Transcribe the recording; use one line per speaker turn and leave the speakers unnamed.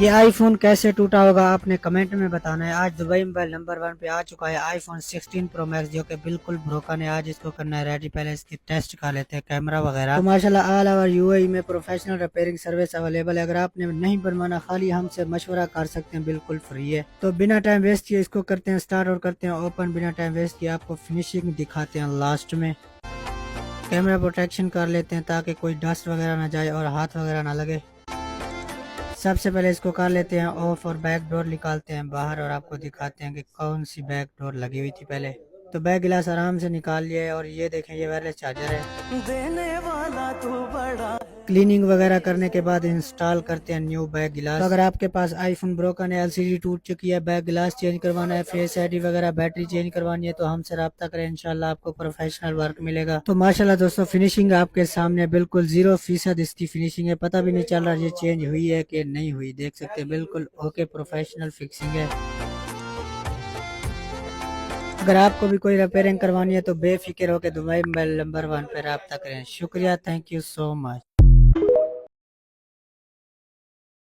ये आईफोन कैसे टूटा होगा आपने कमेंट में बताना है। आज दुबई मोबाइल नंबर 1 पे आ चुका है आईफोन 16 प्रो मैक्स, जो कि बिल्कुल ब्रोकन है। आज इसको करना है रेडी, पहले इसकी टेस्ट कर लेते हैं कैमरा वगैरह। तो माशाल्लाह ऑल ओवर यूएई में प्रोफेशनल रिपेयरिंग सर्विस अवेलेबल है। अगर आपने नहीं बनवाना, खाली हमसे मशवरा कर सकते हैं, बिल्कुल फ्री है। तो बिना टाइम वेस्ट किए इसको करते हैं स्टार्ट और करते हैं ओपन। बिना टाइम वेस्ट किए आपको फिनिशिंग दिखाते हैं लास्ट में। कैमरा प्रोटेक्शन कर लेते हैं ताकि कोई डस्ट वगैरह ना जाए और हाथ वगैरह ना लगे। सबसे पहले इसको कर लेते हैं ऑफ और बैक डोर निकालते हैं बाहर, और आपको दिखाते हैं कि कौन सी बैक डोर लगी हुई थी पहले। तो बैक गिलास आराम से निकाल लिया है, और ये देखें ये वायरलेस चार्जर है। देने वाला तू बड़ा। क्लीनिंग वगैरह करने के बाद इंस्टॉल करते हैं न्यू बैक गिलास। तो अगर आपके पास आईफोन ब्रोकन है, एलसीडी टूट चुकी है, बैक गिलास चेंज करवाना है, फेस आईडी वगैरह बैटरी चेंज करवानी है, तो हमसे रब्ता करें, इंशाल्लाह आपको प्रोफेशनल वर्क मिलेगा। तो माशाल्लाह दोस्तों, फिनिशिंग आपके सामने बिल्कुल 0% इसकी फिनिशिंग है। पता भी नहीं चल रहा ये चेंज हुई है कि नहीं हुई। देख सकते हैं बिल्कुल ओके प्रोफेशनल फिक्सिंग है। अगर आपको भी कोई रिपेयरिंग करवानी है तो बेफिक्र होकर दुबई मोबाइल नंबर 1 पर रब्ता करें। शुक्रिया, थैंक यू सो मच।